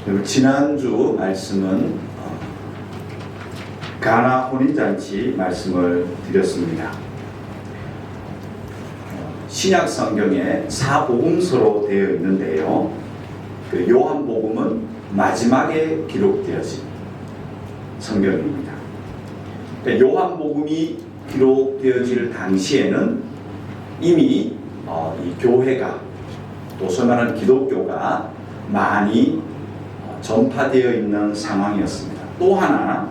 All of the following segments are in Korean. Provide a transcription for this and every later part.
그리고 지난주 말씀은 가나 혼인잔치 말씀을 드렸습니다. 신약 성경에 사복음서로 되어 있는데요. 그 요한복음은 마지막에 기록되어진 성경입니다. 그러니까 요한복음이 기록되어질 당시에는 이미 이 교회가 또 소위 말하는 기독교가 많이 전파되어 있는 상황이었습니다. 또 하나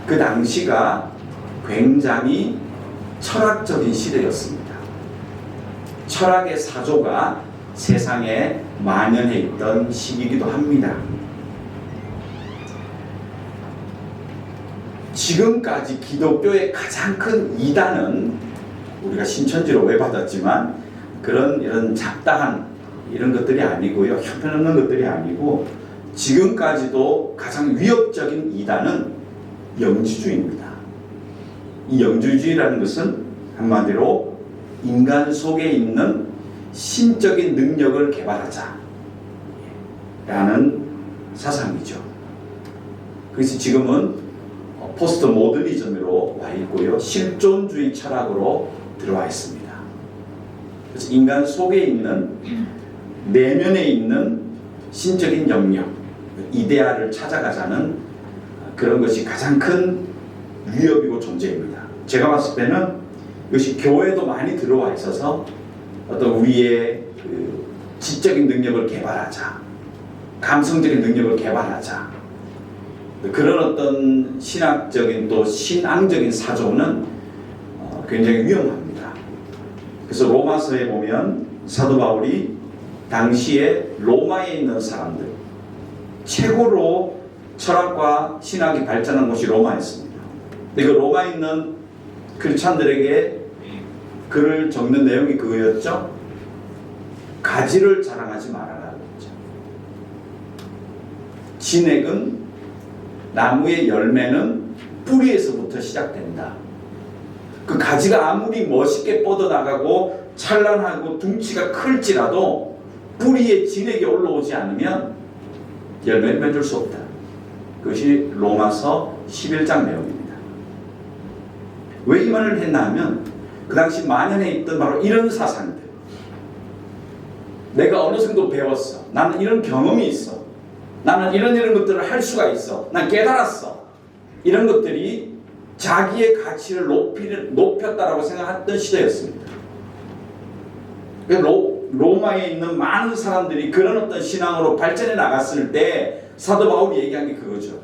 그 당시가 굉장히 철학적인 시대였습니다. 철학의 사조가 세상에 만연해 있던 시기이기도 합니다. 지금까지 기독교의 가장 큰 이단은 우리가 신천지로 외받았지만 이런 잡다한 이런 것들이 아니고요. 형편없는 것들이 아니고 지금까지도 가장 위협적인 이단은 영지주의입니다. 이 영지주의라는 것은 한마디로 인간 속에 있는 신적인 능력을 개발하자 라는 사상이죠. 그래서 지금은 포스트 모더니즘으로 와 있고요. 실존주의 철학으로 들어와 있습니다. 그래서 인간 속에 있는 내면에 있는 신적인 영역, 이데아를 찾아가자는 그런 것이 가장 큰 위협이고 존재입니다. 제가 봤을 때는 이것이 교회도 많이 들어와 있어서 어떤 우리의 그 지적인 능력을 개발하자, 감성적인 능력을 개발하자, 그런 어떤 신학적인 또 신앙적인 사조는 굉장히 위험합니다. 그래서 로마서에 보면 사도 바울이 당시에 로마에 있는 사람들, 최고로 철학과 신학이 발전한 곳이 로마였습니다. 그 로마에 있는 크리스찬들에게 글을 적는 내용이 그거였죠. 가지를 자랑하지 말아라. 진액은 나무의 열매는 뿌리에서부터 시작된다. 그 가지가 아무리 멋있게 뻗어나가고 찬란하고 둥치가 클지라도 뿌리에 진액이 올라오지 않으면 열매를 맺을 수 없다. 그것이 로마서 11장 내용입니다. 왜 이 말을 했나 하면 그 당시 만연해 있던 바로 이런 사상들, 내가 어느 정도 배웠어, 나는 이런 경험이 있어, 나는 이런 것들을 할 수가 있어, 난 깨달았어, 이런 것들이 자기의 가치를 높였다라고 생각했던 시대였습니다. 로마에 있는 많은 사람들이 그런 어떤 신앙으로 발전해 나갔을 때 사도 바울이 얘기한 게 그거죠.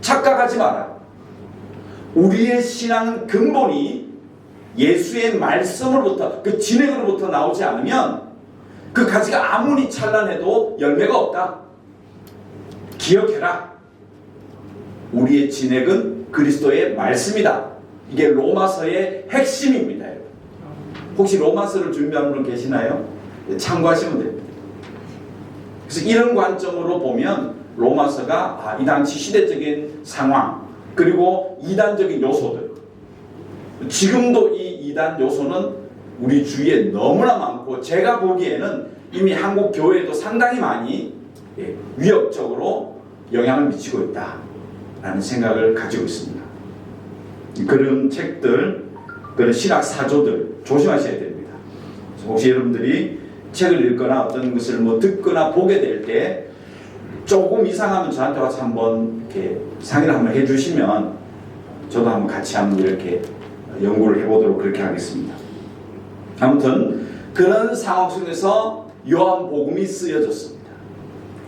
착각하지 마라. 우리의 신앙은 근본이 예수의 말씀으로부터, 그 진액으로부터 나오지 않으면 그 가지가 아무리 찬란해도 열매가 없다. 기억해라. 우리의 진액은 그리스도의 말씀이다. 이게 로마서의 핵심입니다. 혹시 로마서를 준비한 분 계시나요? 참고하시면 됩니다. 그래서 이런 관점으로 보면 로마서가 이 당시 시대적인 상황, 그리고 이단적인 요소들, 지금도 이 이단 요소는 우리 주위에 너무나 많고 제가 보기에는 이미 한국 교회에도 상당히 많이 위협적으로 영향을 미치고 있다라는 생각을 가지고 있습니다. 그런 책들, 그런 신학 사조들 조심하셔야 됩니다. 혹시 여러분들이 책을 읽거나 어떤 것을 듣거나 보게 될 때 조금 이상하면 저한테 와서 한번 이렇게 상의를 한번 해주시면 저도 한번 같이 한번 이렇게 연구를 해보도록 그렇게 하겠습니다. 아무튼 그런 상황 속에서 요한복음이 쓰여졌습니다.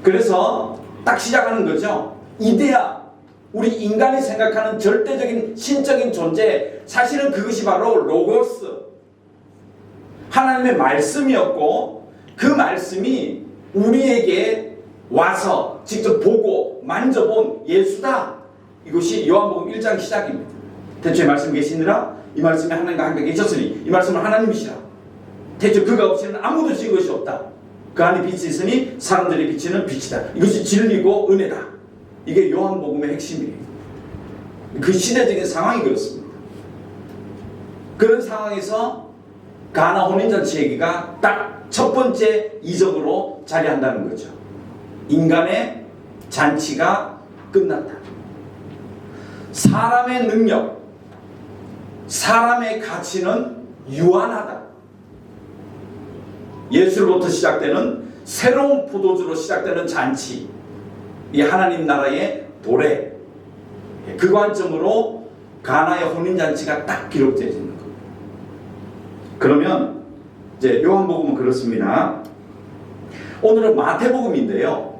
그래서 딱 시작하는 거죠. 이데아, 우리 인간이 생각하는 절대적인 신적인 존재, 사실은 그것이 바로 로고스, 하나님의 말씀이었고 그 말씀이 우리에게 와서 직접 보고 만져본 예수다. 이것이 요한복음 1장 시작입니다. 태초에 말씀 계시니라, 이 말씀에 하나님과 함께 계셨으니 이 말씀은 하나님이시라. 태초 그가 없이는 아무도 지은 것이 없다. 그 안에 빛이 있으니 사람들이 비치는 빛이다. 이것이 진리고 은혜다. 이게 요한복음의 핵심이에요. 그 시대적인 상황이 그렇습니다. 그런 상황에서 가나 혼인잔치 얘기가 딱 첫 번째 이적으로 자리한다는 거죠. 인간의 잔치가 끝났다. 사람의 능력, 사람의 가치는 유한하다. 예수로부터 시작되는 새로운 포도주로 시작되는 잔치, 이 하나님 나라의 도래, 그 관점으로 가나의 혼인잔치가 딱 기록되어지는 겁니다. 그러면 이제 요한복음은 그렇습니다. 오늘은 마태복음인데요.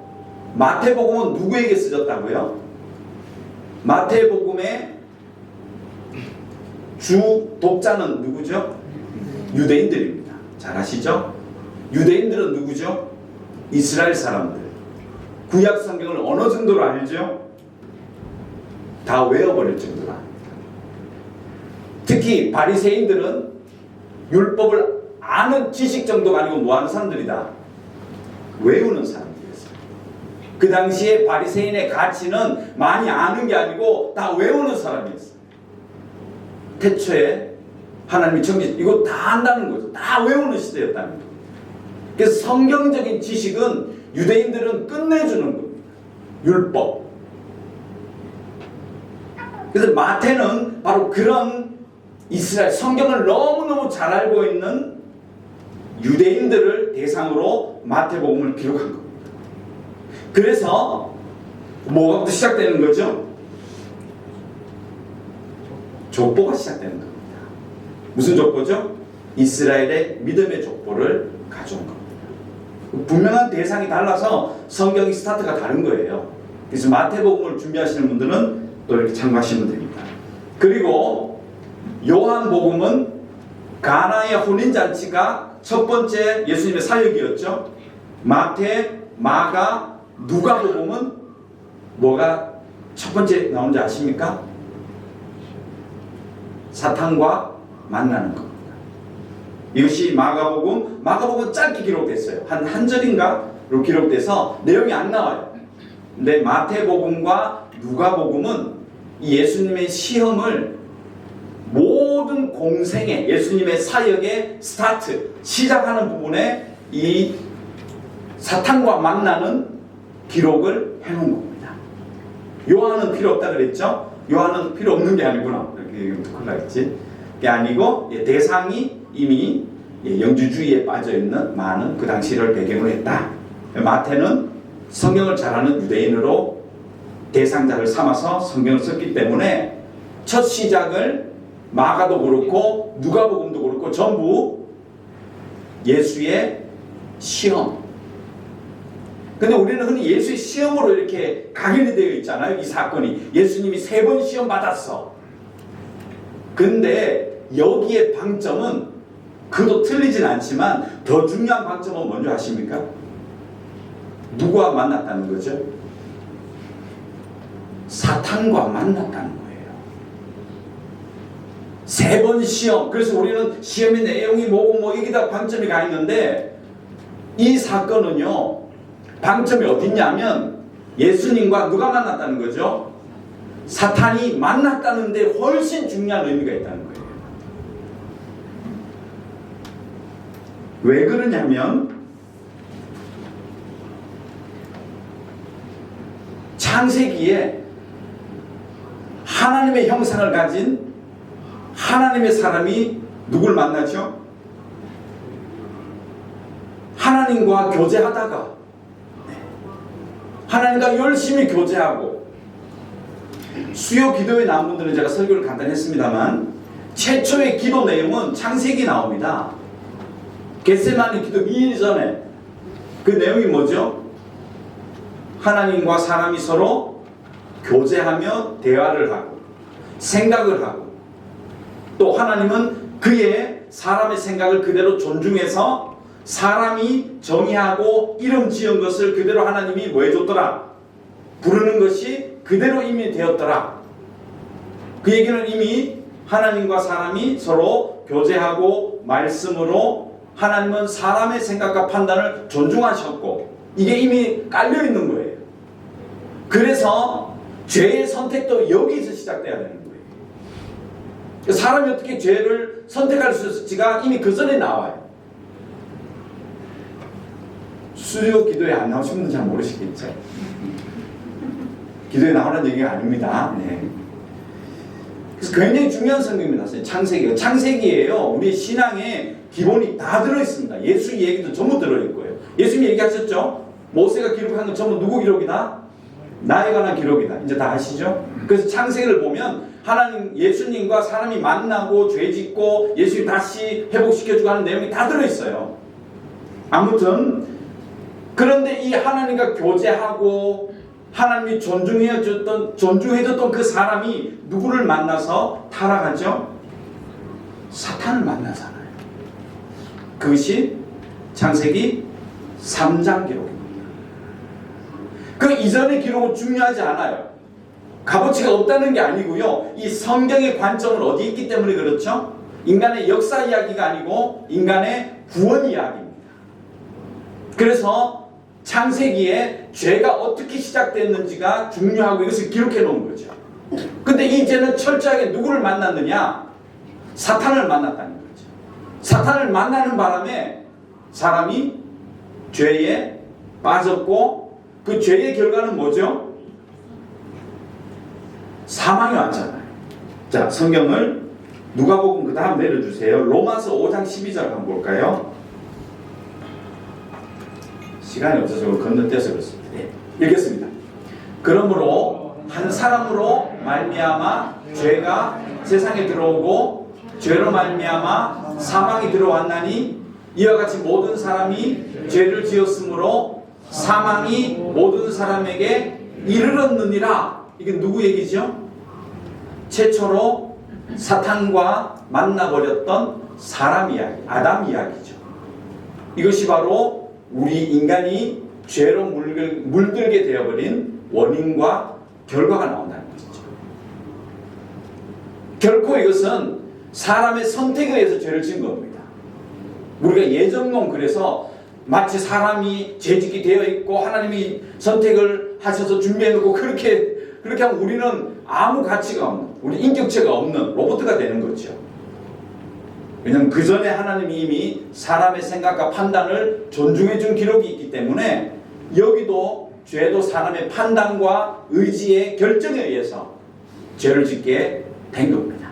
마태복음은 누구에게 쓰였다고요? 마태복음의 주 독자는 누구죠? 유대인들입니다. 잘 아시죠? 유대인들은 누구죠? 이스라엘 사람들. 구약 성경을 어느 정도로 알죠? 다 외워버릴 정도로 압니다. 특히 바리새인들은 율법을 아는 지식 정도가 아니고 뭐하는 사람들이다? 외우는 사람들이었어요. 그 당시에 바리새인의 가치는 많이 아는 게 아니고 다 외우는 사람이었어요. 태초에 하나님이 정지, 이거 다 안다는 거죠. 다 외우는 시대였다는 거예요. 그래서 성경적인 지식은 유대인들은 끝내주는 겁니다. 율법. 그래서 마태는 바로 그런 이스라엘 성경을 너무너무 잘 알고 있는 유대인들을 대상으로 마태복음을 기록한 겁니다. 그래서 뭐가 시작되는 거죠? 족보가 시작되는 겁니다. 무슨 족보죠? 이스라엘의 믿음의 족보를 가져온 겁니다. 분명한 대상이 달라서 성경의 스타트가 다른 거예요. 그래서 마태복음을 준비하시는 분들은 또 이렇게 참고하시면 됩니다. 그리고 요한복음은 가나의 혼인잔치가 첫 번째 예수님의 사역이었죠. 마태, 마가, 누가복음은 뭐가 첫 번째 나온지 아십니까? 사탄과 만나는 겁니다. 이것이 마가복음 짧게 기록됐어요. 한 절인가로 기록돼서 내용이 안 나와요. 근데 마태복음과 누가복음은 이 예수님의 시험을 모든 공생의 예수님의 사역의 스타트, 시작하는 부분에 이 사탄과 만나는 기록을 해놓은 겁니다. 요한은 필요 없다 그랬죠? 요한은 필요 없는 게 아니구나. 이렇게 얘기하면 큰일 나겠지. 그게 아니고 대상이 이미 영주주의에 빠져있는 많은 그 당시를 배경으로 했다. 마태는 성경을 잘 아는 유대인으로 대상자를 삼아서 성경을 썼기 때문에 첫 시작을 마가도 그렇고 누가복음도 그렇고 전부 예수의 시험. 근데 우리는 흔히 예수의 시험으로 이렇게 각인이 되어 있잖아요. 이 사건이 예수님이 3번 시험 받았어. 근데 여기에 방점은 그도 틀리진 않지만 더 중요한 방점은 뭔지 아십니까? 누구와 만났다는 거죠? 사탄과 만났다는 거예요. 3번 시험. 그래서 우리는 시험의 내용이 뭐고 여기다 방점이 가 있는데 이 사건은요, 방점이 어딨냐면 예수님과 누가 만났다는 거죠? 사탄이 만났다는데 훨씬 중요한 의미가 있다는 거예요. 왜 그러냐면 창세기에 하나님의 형상을 가진 하나님의 사람이 누굴 만나죠? 하나님과 교제하다가 하나님과 열심히 교제하고 수요 기도에 나온 분들은 제가 설교를 간단히 했습니다만 최초의 기도 내용은 창세기 나옵니다. 겟세마네 기도 2일 전에 그 내용이 뭐죠? 하나님과 사람이 서로 교제하며 대화를 하고 생각을 하고 또 하나님은 그의 사람의 생각을 그대로 존중해서 사람이 정의하고 이름 지은 것을 그대로 하나님이 뭐 해줬더라? 부르는 것이 그대로 이미 되었더라. 그 얘기는 이미 하나님과 사람이 서로 교제하고 말씀으로 하나님은 사람의 생각과 판단을 존중하셨고 이게 이미 깔려있는 거예요. 그래서 죄의 선택도 여기서 시작돼야 되는 거예요. 사람이 어떻게 죄를 선택할 수 있을지가 이미 그 전에 나와요. 수요 기도에 안 나오신 분은 잘 모르시겠죠. 기도에 나오는 얘기가 아닙니다. 네. 그래서 굉장히 중요한 성경입니다. 창세기가. 창세기예요. 우리 신앙의 기본이 다 들어있습니다. 예수 얘기도 전부 들어있고요. 예수님이 얘기하셨죠? 모세가 기록한 건 전부 누구 기록이다? 나에 관한 기록이다. 이제 다 아시죠? 그래서 창세기를 보면 하나님, 예수님과 사람이 만나고 죄 짓고 예수님 다시 회복시켜주고 하는 내용이 다 들어있어요. 아무튼 그런데 이 하나님과 교제하고 하나님이 존중해줬던 그 사람이 누구를 만나서 타락하죠? 사탄을 만나잖아요. 그것이 창세기 3장 기록입니다. 그 이전의 기록은 중요하지 않아요. 값어치가 없다는 게 아니고요. 이 성경의 관점은 어디 있기 때문에 그렇죠? 인간의 역사 이야기가 아니고 인간의 구원 이야기입니다. 그래서 창세기에 죄가 어떻게 시작됐는지가 중요하고 이것을 기록해 놓은 거죠. 근데 이제는 철저하게 누구를 만났느냐? 사탄을 만났다는 거죠. 사탄을 만나는 바람에 사람이 죄에 빠졌고 그 죄의 결과는 뭐죠? 사망이 왔잖아요. 자, 성경을 누가복음 그 다음 내려주세요. 로마서 5장 12절 한번 볼까요? 시간이 없어서 건너뛰어서 그렇습니다. 네, 읽겠습니다. 그러므로 한 사람으로 말미암아 죄가 세상에 들어오고 죄로 말미암아 사망이 들어왔나니 이와 같이 모든 사람이 죄를 지었으므로 사망이 모든 사람에게 이르렀느니라. 이게 누구 얘기죠? 최초로 사탄과 만나버렸던 사람 이야기, 아담 이야기죠. 이것이 바로 우리 인간이 죄로 물들게 되어버린 원인과 결과가 나온다는 것이죠. 결코 이것은 사람의 선택에 의해서 죄를 지은 겁니다. 우리가 예정론 그래서 마치 사람이 죄짓게 되어 있고 하나님이 선택을 하셔서 준비해놓고 그렇게 하면 우리는 아무 가치가 없는, 우리 인격체가 없는 로봇가 되는 거죠. 왜냐하면 그 전에 하나님이 이미 사람의 생각과 판단을 존중해 준 기록이 있기 때문에 여기도 죄도 사람의 판단과 의지의 결정에 의해서 죄를 짓게 된 겁니다.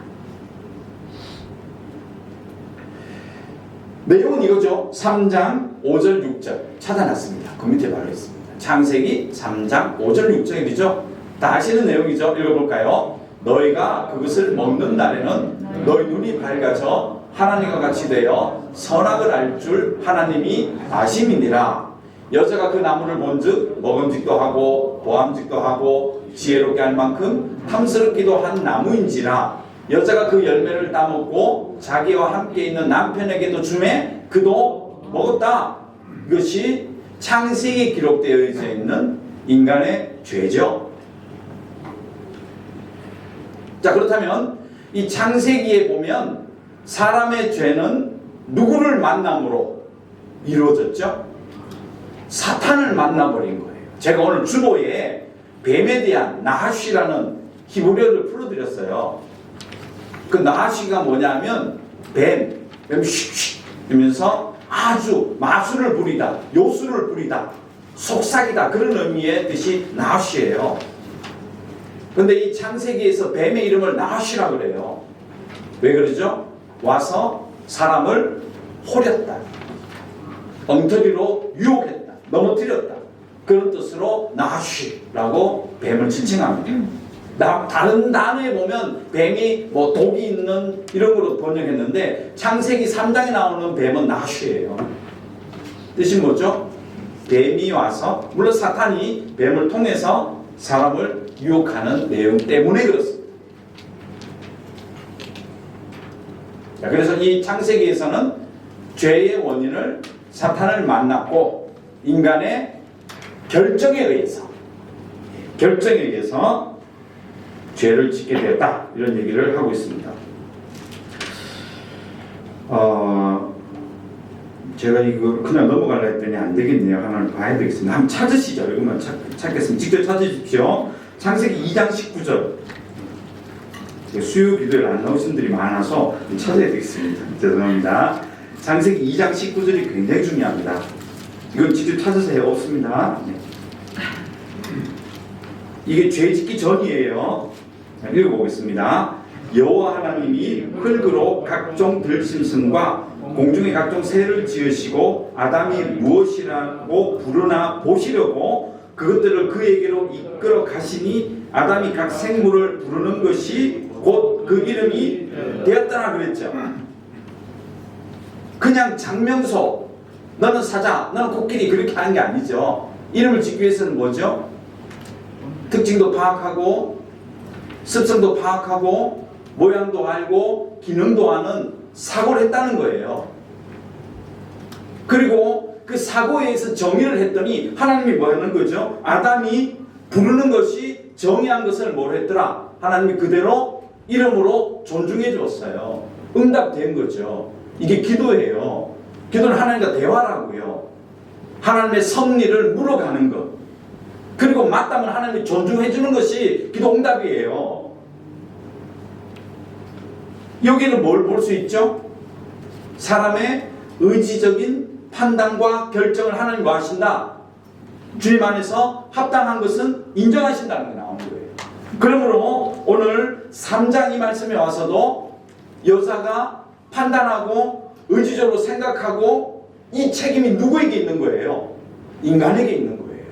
내용은 이거죠. 3장 5절 6절 찾아놨습니다. 그 밑에 바로 있습니다. 창세기 3장 5절 6절이죠. 다 아시는 내용이죠. 읽어볼까요? 너희가 그것을 먹는 날에는 너희 눈이 밝아져 하나님과 같이 되어 선악을 알 줄 하나님이 아심이니라. 여자가 그 나무를 본즉 먹음직도 하고 보암직도 하고 지혜롭게 할 만큼 탐스럽기도 한 나무인지라. 여자가 그 열매를 따먹고 자기와 함께 있는 남편에게도 주매 그도 먹었다. 이것이 창세기에 기록되어 있는 인간의 죄죠. 자, 그렇다면 이 창세기에 보면 사람의 죄는 누구를 만남으로 이루어졌죠? 사탄을 만나버린 거예요. 제가 오늘 주보에 뱀에 대한 나하시라는 히브리어를 풀어드렸어요. 그 나하시가 뭐냐면 뱀 슉슉 이러면서 아주 마술을 부리다, 요술을 부리다, 속삭이다, 그런 의미의 뜻이 나하시예요. 근데 이 창세기에서 뱀의 이름을 나하시라고 그래요. 왜 그러죠? 와서 사람을 호렸다, 엉터리로 유혹했다, 넘어뜨렸다, 그런 뜻으로 나하시라고 뱀을 지칭합니다. 다른 단어에 보면 뱀이 뭐 독이 있는 이런 걸로 번역했는데 창세기 3장에 나오는 뱀은 나하시예요. 뜻이 뭐죠? 뱀이 와서, 물론 사탄이 뱀을 통해서 사람을 유혹하는 내용 때문에 그렇습니다. 자, 그래서 이 창세기에서는 죄의 원인을 사탄을 만났고 인간의 결정에 의해서 죄를 짓게 되었다, 이런 얘기를 하고 있습니다. 제가 이거 그냥 넘어가려 했더니 안 되겠네요. 하나를 봐야 되겠습니다. 한번 찾으시죠. 이것만 찾겠습니다. 직접 찾으십시오. 창세기 2장 19절. 수요 기도를 안 나오신 분들이 많아서 찾아야 되겠습니다. 죄송합니다. 창세기 2장 19절이 굉장히 중요합니다. 이건 직접 찾으세요. 없습니다. 네. 이게 죄 짓기 전이에요. 자, 읽어보겠습니다. 여호와 하나님이 흙으로 각종 들짐승과 공중의 각종 새를 지으시고 아담이 무엇이라고 부르나 보시려고 그것들을 그에게로 이끌어 가시니 아담이 각 생물을 부르는 것이 곧 그 이름이 되었더라 그랬죠. 그냥 장명소, 너는 사자, 너는 코끼리 그렇게 하는 게 아니죠. 이름을 짓기 위해서는 뭐죠? 특징도 파악하고 습성도 파악하고 모양도 알고 기능도 아는 사고를 했다는 거예요. 그리고 그 사고에 의해서 정의를 했더니 하나님이 뭐 하는 거죠? 아담이 부르는 것이 정의한 것을 뭘 했더라? 하나님이 그대로 이름으로 존중해 주었어요. 응답된 거죠. 이게 기도예요. 기도는 하나님과 대화라고요. 하나님의 섭리를 물어가는 것. 그리고 맞다면 하나님이 존중해 주는 것이 기도 응답이에요. 여기는 뭘 볼 수 있죠? 사람의 의지적인 판단과 결정을 하나님 뭐 하신다? 주님 안에서 합당한 것은 인정하신다는 게 나오는 거예요. 그러므로 오늘 3장 이 말씀에 와서도 여자가 판단하고 의지적으로 생각하고 이 책임이 누구에게 있는 거예요? 인간에게 있는 거예요.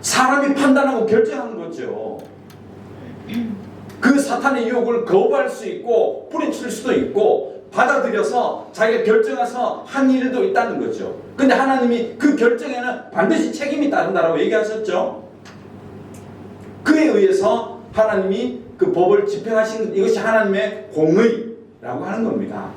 사람이 판단하고 결정하는 거죠. 그 사탄의 유혹을 거부할 수 있고 뿌리칠 수도 있고 받아들여서 자기가 결정해서 한 일도 있다는 거죠. 근데 하나님이 그 결정에는 반드시 책임이 따른다라고 얘기하셨죠. 그에 의해서 하나님이 그 법을 집행하신 이것이 하나님의 공의라고 하는 겁니다.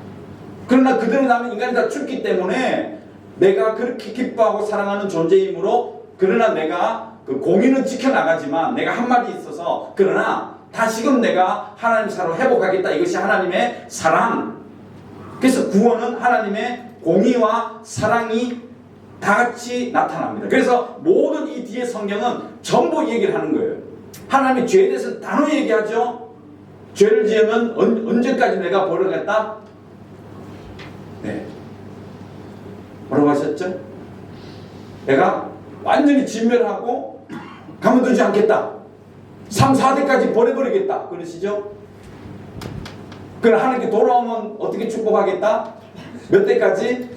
그러나 그대로 나면 인간이 다 죽기 때문에 내가 그렇게 기뻐하고 사랑하는 존재이므로 그러나 내가 그 공의는 지켜나가지만 내가 한 말이 있어서 그러나 다시금 내가 하나님 사로 회복하겠다. 이것이 하나님의 사랑. 그래서 구원은 하나님의 공의와 사랑이 다 같이 나타납니다. 그래서 모든 이 뒤에 성경은 전부 얘기를 하는 거예요. 하나님이 죄에 대해서 단호히 얘기하죠. 죄를 지으면 언제까지 내가 벌어겠다? 네. 뭐라고 하셨죠? 내가 완전히 진멸하고 가만두지 않겠다. 3, 4대까지 버려버리겠다. 그러시죠? 그럼 하나님께 돌아오면 어떻게 축복하겠다? 몇 대까지?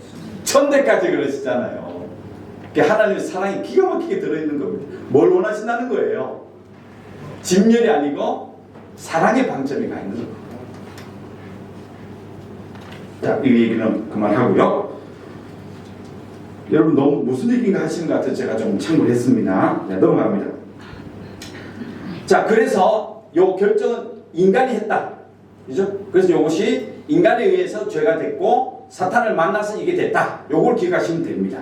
1000대까지 그러시잖아요. 하나님의 사랑이 기가 막히게 들어있는 겁니다. 뭘 원하신다는 거예요? 진멸이 아니고 사랑의 방점이 가 있는 겁니다. 자, 이 얘기는 그만하고요. 여러분 너무 무슨 얘기인가 하시는 것 같아서 제가 좀 참고를 했습니다. 네, 넘어갑니다. 자, 그래서 요 결정은 인간이 했다. 그죠? 그래서 이것이 인간에 의해서 죄가 됐고 사탄을 만나서 이게 됐다. 요걸 기억하시면 됩니다.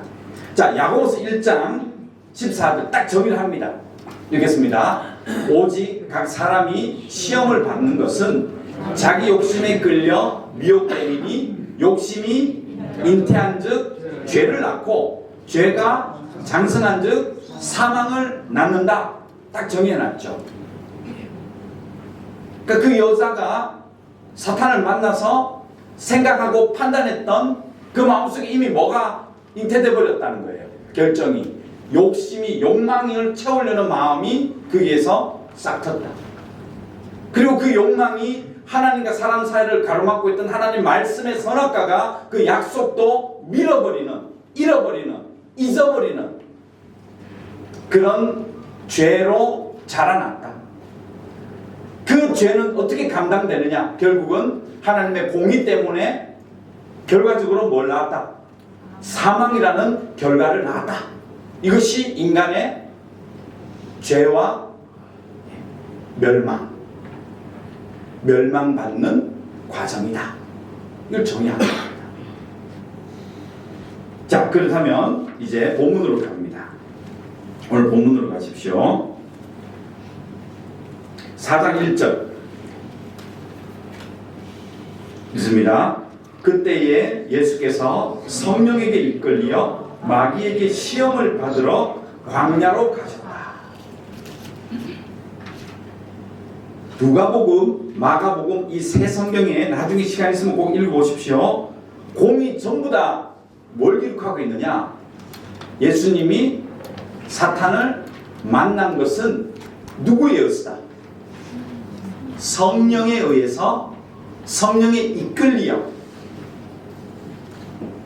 자, 야고보서 1장 14절 딱 정의를 합니다. 읽겠습니다. 오직 각 사람이 시험을 받는 것은 자기 욕심에 끌려 미혹됨이니 욕심이 잉태한즉 죄를 낳고 죄가 장성한즉 사망을 낳는다. 딱 정해놨죠. 그러니까 그 여자가 사탄을 만나서 생각하고 판단했던 그 마음속에 이미 뭐가 잉태돼 버렸다는 거예요. 결정이. 욕심이, 욕망을 채우려는 마음이 거기에서 싹 텄다. 그리고 그 욕망이 하나님과 사람 사이를 가로막고 있던 하나님 말씀의 선악과가 그 약속도 밀어버리는, 잃어버리는, 잊어버리는 그런 죄로 자라났다. 그 죄는 어떻게 감당되느냐? 결국은 하나님의 공의 때문에 결과적으로 뭘 낳았다? 사망이라는 결과를 낳았다. 이것이 인간의 죄와 멸망받는 과정이다. 이걸 정의하는 겁니다. 자, 그렇다면 이제 본문으로 갑니다. 오늘 본문으로 가십시오. 4장 1절 읽습니다. 그때에 예수께서 성령에게 이끌려 마귀에게 시험을 받으러 광야로 가셨다. 누가복음, 마가복음 이 세 성경에 나중에 시간 있으면 꼭 읽어보십시오. 공이 전부 다 뭘 기록하고 있느냐? 예수님이 사탄을 만난 것은 누구에 의해서다? 성령에 의해서, 성령에 이끌리어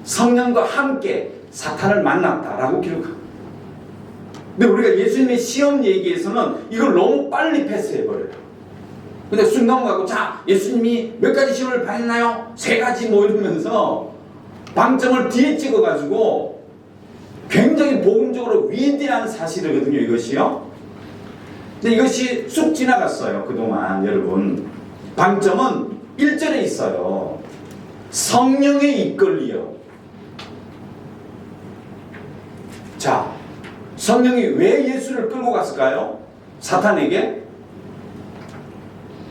성령과 함께 사탄을 만났다라고 기록합니다. 근데 우리가 예수님의 시험 얘기에서는 이걸 너무 빨리 패스해버려요. 근데 쑥 넘어가고, 자, 예수님이 몇 가지 시험을 받았나요? 3가지 뭐 이러면서 방점을 뒤에 찍어가지고 굉장히 복음적으로 위대한 사실이거든요, 이것이요. 근데 이것이 쑥 지나갔어요, 그동안 여러분. 방점은 1절에 있어요. 성령에 이끌리어. 자, 성령이 왜 예수를 끌고 갔을까요? 사탄에게?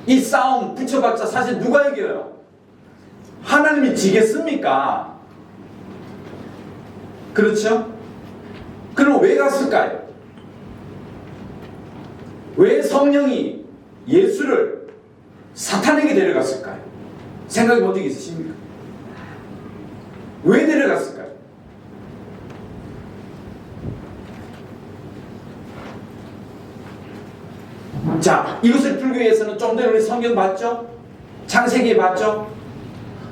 이 싸움 붙여봤자 사실 누가 이겨요? 하나님이 지겠습니까? 그렇죠? 그럼 왜 갔을까요? 왜 성령이 예수를 사탄에게 데려갔을까요? 생각해 본 적이 있으십니까? 왜 데려갔을까요? 자, 이것을 풀기 위해서는 좀 전에 우리 성경 봤죠? 창세기 봤죠?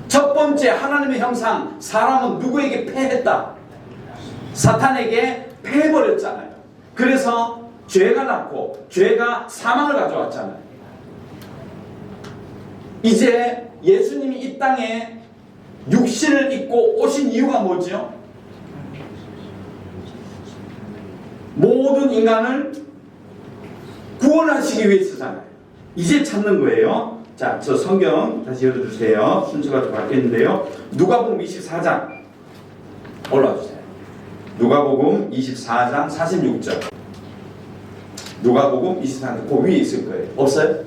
첫 번째, 하나님의 형상, 사람은 누구에게 패했다? 사탄에게 패해버렸잖아요. 그래서 죄가 났고 죄가 사망을 가져왔잖아요. 이제 예수님이 이 땅에 육신을 입고 오신 이유가 뭐죠? 모든 인간을 구원하시기 위해서잖아요. 이제 찾는 거예요. 자, 저 성경 다시 열어주세요. 순서가 좀 바뀌었는데요. 누가복음 24장 올라와주세요. 누가복음 24장 46절. 누가복음 24장 그 위에 있을 거예요. 없어요?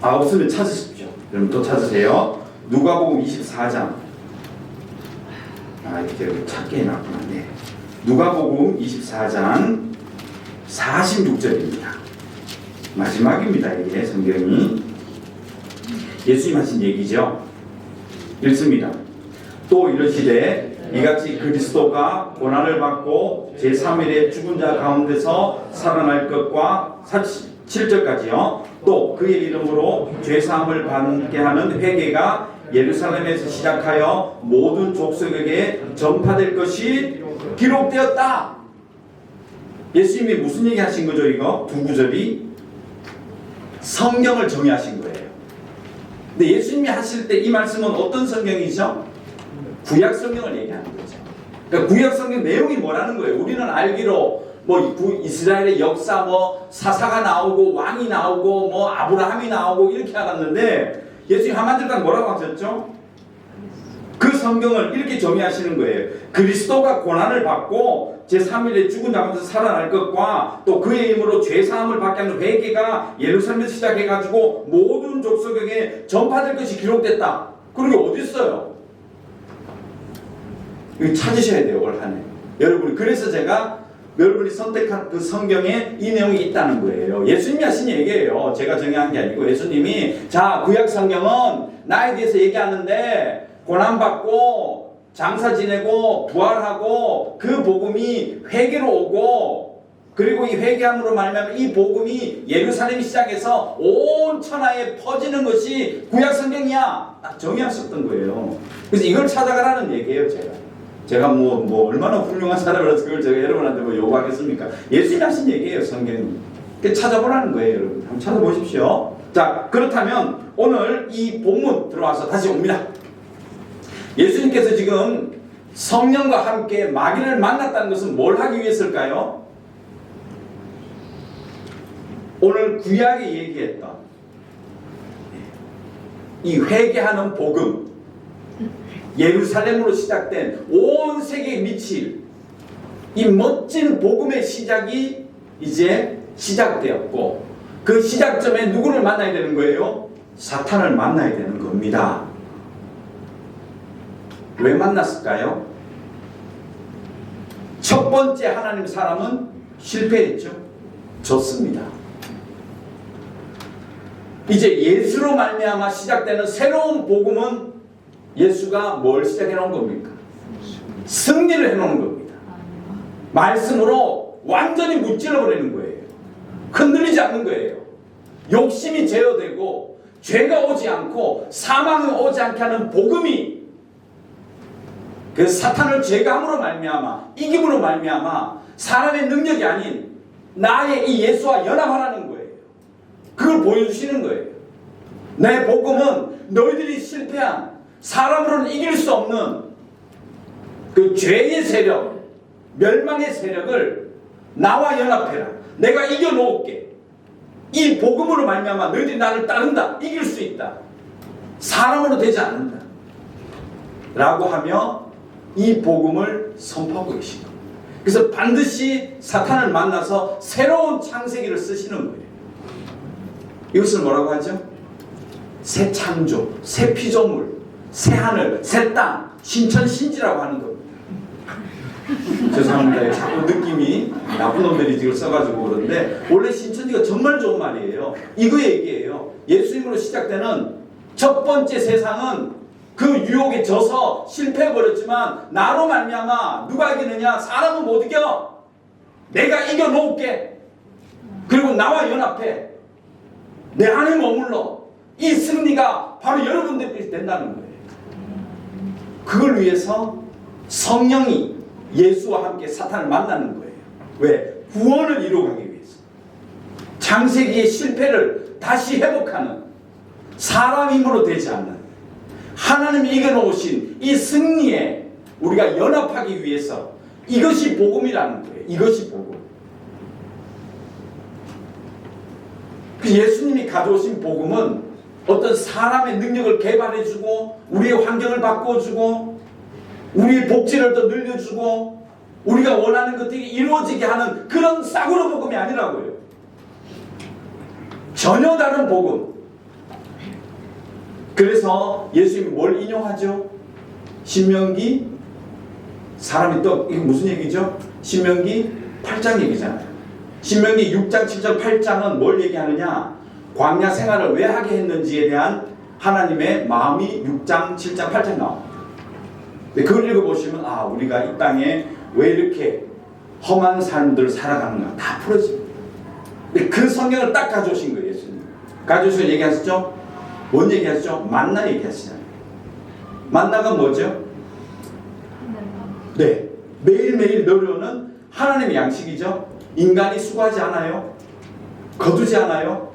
아, 없으면 찾으십시오. 그럼 또 찾으세요. 누가복음 24장. 아, 이렇게 찾게 해놨구나. 네. 누가복음 24장 46절입니다. 마지막입니다. 이게 성경이. 예수님 하신 얘기죠. 읽습니다. 또 이르시되 이같이 그리스도가 고난을 받고 제3일에 죽은 자 가운데서 살아날 것과 7절까지요. 또 그의 이름으로 죄사함을 받게 하는 회개가 예루살렘에서 시작하여 모든 족속에게 전파될 것이 기록되었다. 예수님이 무슨 얘기 하신 거죠? 이거 두 구절이 성경을 정의하신 거예요. 근데 예수님이 하실 때 이 말씀은 어떤 성경이죠? 구약 성경을 얘기하는 거죠. 그러니까 구약 성경 내용이 뭐라는 거예요? 우리는 알기로 뭐 이스라엘의 역사, 뭐 사사가 나오고 왕이 나오고 뭐 아브라함이 나오고 이렇게 알았는데 예수님 한마디로 뭐라고 하셨죠? 그 성경을 이렇게 정의하시는 거예요. 그리스도가 고난을 받고 제3일에 죽은 자 가운데서 살아날 것과 또 그의 힘으로 죄사함을 받게 하는 회개가 예루살렘에서 시작해가지고 모든 족속에게 전파될 것이 기록됐다. 그런 게 어디 있어요? 이거 찾으셔야 돼요, 올 한 해. 여러분이. 그래서 제가 여러분이 선택한 그 성경에 이 내용이 있다는 거예요. 예수님이 하신 얘기예요. 제가 정의한 게 아니고 예수님이 자, 구약 성경은 나에 대해서 얘기하는데 고난받고 장사 지내고 부활하고 그 복음이 회개로 오고 그리고 이 회개함으로 말미암아 이 복음이 예루살렘 시작해서 온 천하에 퍼지는 것이 구약 성경이야. 딱 정의하셨던 거예요. 그래서 이걸 찾아가라는 얘기예요. 제가 뭐 얼마나 훌륭한 사람이라서 그걸 제가 여러분한테 뭐 요구하겠습니까? 예수님이 하신 얘기예요, 성경이. 찾아보라는 거예요, 여러분. 한번 찾아보십시오. 자, 그렇다면 오늘 이 본문 들어와서 다시 옵니다. 예수님께서 지금 성령과 함께 마귀를 만났다는 것은 뭘 하기 위해서일까요? 오늘 구약에 얘기했던 이 회개하는 복음, 예루살렘으로 시작된 온 세계에 미칠 이 멋진 복음의 시작이 이제 시작되었고 그 시작점에 누구를 만나야 되는 거예요? 사탄을 만나야 되는 겁니다. 왜 만났을까요? 첫 번째 하나님 사람은 실패했죠. 졌습니다. 이제 예수로 말미암아 시작되는 새로운 복음은 예수가 뭘 시작해 놓은 겁니까? 승리를 해 놓은 겁니다. 말씀으로 완전히 무찔러 버리는 거예요. 흔들리지 않는 거예요. 욕심이 제어되고 죄가 오지 않고 사망이 오지 않게 하는 복음이 그 사탄을 제거함으로 말미암아 이김으로 말미암아 사람의 능력이 아닌 나의 이 예수와 연합하라는 거예요. 그걸 보여주시는 거예요. 내 복음은 너희들이 실패한 사람으로는 이길 수 없는 그 죄의 세력, 멸망의 세력을 나와 연합해라. 내가 이겨놓을게. 이 복음으로 말미암아 너희들이 나를 따른다. 이길 수 있다. 사람으로 되지 않는다. 라고 하며 이 복음을 선포하고 계십니다. 그래서 반드시 사탄을 만나서 새로운 창세기를 쓰시는 거예요. 이것을 뭐라고 하죠? 새 창조, 새 피조물, 새 하늘, 새 땅, 신천신지라고 하는 겁니다. 죄송합니다. 자꾸 느낌이 나쁜 놈들이 지금 써가지고 그러는데 원래 신천지가 정말 좋은 말이에요. 이거 얘기예요. 예수님으로 시작되는 첫 번째 세상은 그 유혹에 져서 실패해버렸지만 나로 말미암아 누가 이기느냐? 사람은 못 이겨. 내가 이겨놓을게. 그리고 나와 연합해. 내 안에 머물러. 이 승리가 바로 여러분들이 된다는 거예요. 그걸 위해서 성령이 예수와 함께 사탄을 만나는 거예요. 왜? 구원을 이루어가기 위해서. 창세기의 실패를 다시 회복하는 사람 힘으로 되지 않는 하나님이 이겨놓으신 이 승리에 우리가 연합하기 위해서 이것이 복음이라는 거예요. 이것이 복음. 예수님이 가져오신 복음은 어떤 사람의 능력을 개발해주고 우리의 환경을 바꿔주고 우리의 복지를 더 늘려주고 우리가 원하는 것들이 이루어지게 하는 그런 싸구려 복음이 아니라고요. 전혀 다른 복음. 그래서 예수님이 뭘 인용하죠? 신명기 사람이 또 이게 무슨 얘기죠? 신명기 8장 얘기잖아요. 신명기 6장, 7장, 8장은 뭘 얘기하느냐? 광야 생활을 왜 하게 했는지에 대한 하나님의 마음이 6장, 7장, 8장 나옵니다. 그걸 읽어보시면 아 우리가 이 땅에 왜 이렇게 험한 삶들을 살아가는가 다 풀어집니다. 그 성경을 딱 가져오신 거예요. 예수님 가져오셔서 얘기하시죠? 뭔 얘기하시죠? 만나 얘기하시잖아요. 만나가 뭐죠? 네, 매일매일 내려오는 하나님의 양식이죠. 인간이 수고하지 않아요. 거두지 않아요.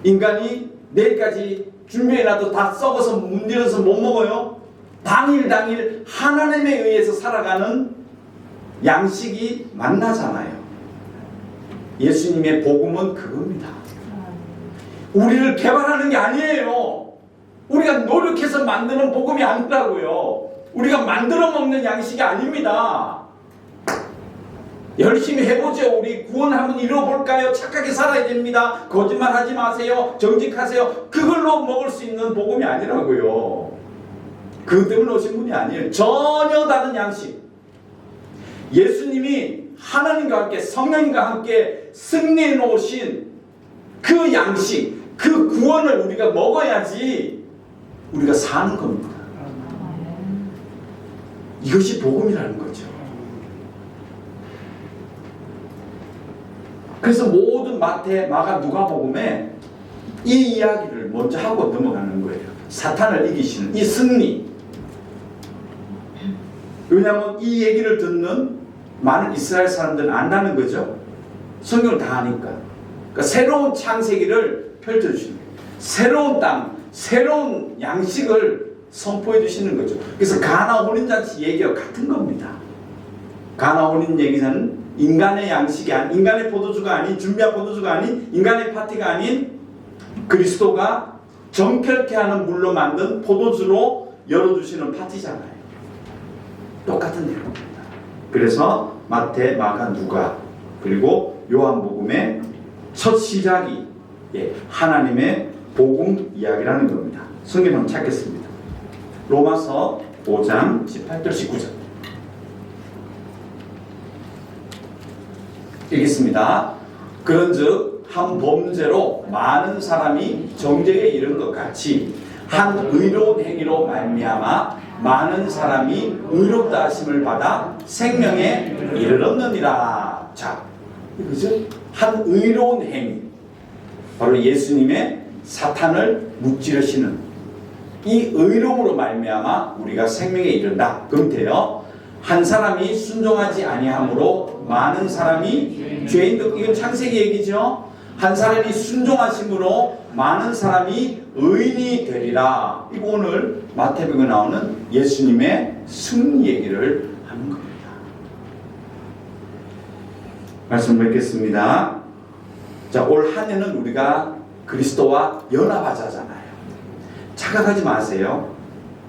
인간이 내일까지 준비해놔도 다 썩어서 문드러서 못 먹어요. 당일 하나님에 의해서 살아가는 양식이 만나잖아요. 예수님의 복음은 그겁니다. 우리를 개발하는 게 아니에요. 우리가 노력해서 만드는 복음이 아니라고요. 우리가 만들어 먹는 양식이 아닙니다. 열심히 해보죠. 우리 구원 한번 이뤄볼까요? 착하게 살아야 됩니다. 거짓말하지 마세요. 정직하세요. 그걸로 먹을 수 있는 복음이 아니라고요. 그것 때문에 오신 분이 아니에요. 전혀 다른 양식. 예수님이 하나님과 함께 성령님과 함께 승리해 놓으신 그 양식, 그 구원을 우리가 먹어야지 우리가 사는 겁니다. 이것이 복음이라는 거죠. 그래서 모든 마태, 마가, 누가복음에 이 이야기를 먼저 하고 넘어가는 거예요. 사탄을 이기시는 이 승리. 왜냐하면 이 얘기를 듣는 많은 이스라엘 사람들은 안다는 거죠. 성경을 다 아니까. 그러니까 새로운 창세기를 펼쳐주시는 거예요. 새로운 땅, 새로운 양식을 선포해 주시는 거죠. 그래서 가나 혼인잔치 얘기와 같은 겁니다. 가나 혼인 얘기는 인간의 양식이 아닌, 인간의 포도주가 아닌, 준비한 포도주가 아닌, 인간의 파티가 아닌 그리스도가 정결케 하는 물로 만든 포도주로 열어주시는 파티잖아요. 똑같은 내용입니다. 그래서 마태, 마가, 누가 그리고 요한복음의 첫 시작이 하나님의 복음 이야기라는 겁니다. 성경 한번 찾겠습니다. 로마서 5장 18절 19절 읽겠습니다. 그런즉 한 범죄로 많은 사람이 정죄에 이른 것 같이 한 의로운 행위로 말미암아 많은 사람이 의롭다 하심을 받아 생명에 이르렀느니라. 자, 그죠? 한 의로운 행위, 바로 예수님의 사탄을 무찌르시는 이 의로움으로 말미암아 우리가 생명에 이른다. 그럼 돼요. 한 사람이 순종하지 아니함으로 많은 사람이 죄인 되. 이건 창세기 얘기죠. 한 사람이 순종하심으로 많은 사람이 의인이 되리라. 이거 오늘 마태복음에 나오는 예수님의 승리 얘기를 하는 겁니다. 말씀 뵙겠습니다. 자, 올 한 해는 우리가 그리스도와 연합하자잖아요. 착각하지 마세요.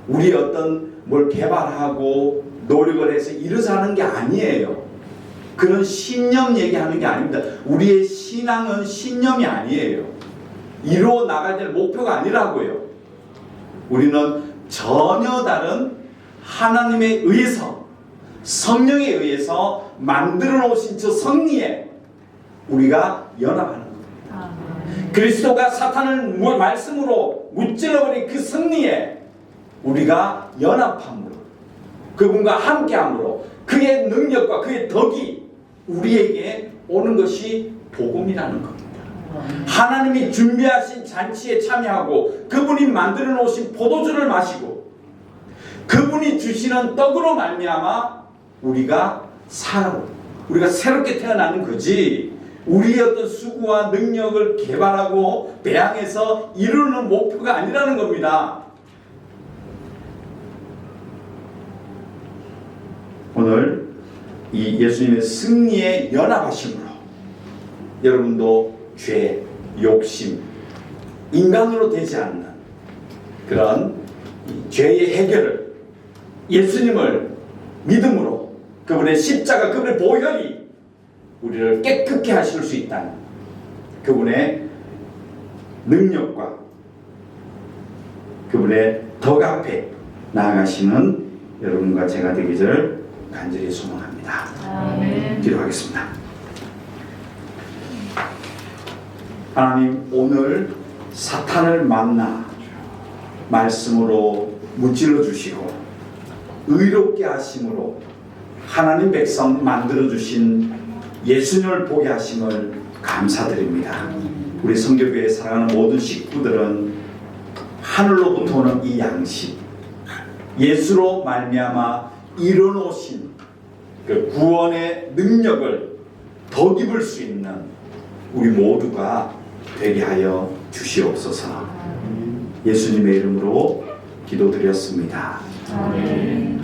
우리 어떤 뭘 개발하고 노력을 해서 이루자는 게 아니에요. 그런 신념 얘기하는 게 아닙니다. 우리의 신앙은 신념이 아니에요. 이루어 나가야 될 목표가 아니라고요. 우리는 전혀 다른 하나님에 의해서, 성령에 의해서 만들어 놓으신 저 승리에 우리가 연합하는 겁니다. 그리스도가 사탄을 말씀으로 무찔러버린 그 승리에 우리가 연합함으로, 그분과 함께함으로 그의 능력과 그의 덕이 우리에게 오는 것이 복음이라는 겁니다. 하나님이 준비하신 잔치에 참여하고 그분이 만들어 놓으신 포도주를 마시고 그분이 주시는 떡으로 말미암아 우리가 새롭게 태어나는 거지, 우리의 어떤 수고와 능력을 개발하고 배양해서 이루는 목표가 아니라는 겁니다. 오늘 이 예수님의 승리에 연합하심으로 여러분도 죄, 욕심, 인간으로 되지 않는 그런 죄의 해결을 예수님을 믿음으로, 그분의 십자가, 그분의 보혈이 우리를 깨끗게 하실 수 있다는 그분의 능력과 그분의 덕 앞에 나아가시는 여러분과 제가 되기를 간절히 소망합니다. 아멘. 기도하겠습니다. 하나님, 오늘 사탄을 만나 말씀으로 무찔러 주시고 의롭게 하심으로 하나님 백성 만들어 주신 예수님을 보게 하심을 감사드립니다. 우리 성교교회 사랑하는 모든 식구들은 하늘로부터 오는 이 양식, 예수로 말미암아 이뤄놓으신 그 구원의 능력을 덧입을 수 있는 우리 모두가 되게 하여 주시옵소서. 예수님의 이름으로 기도드렸습니다. 아멘.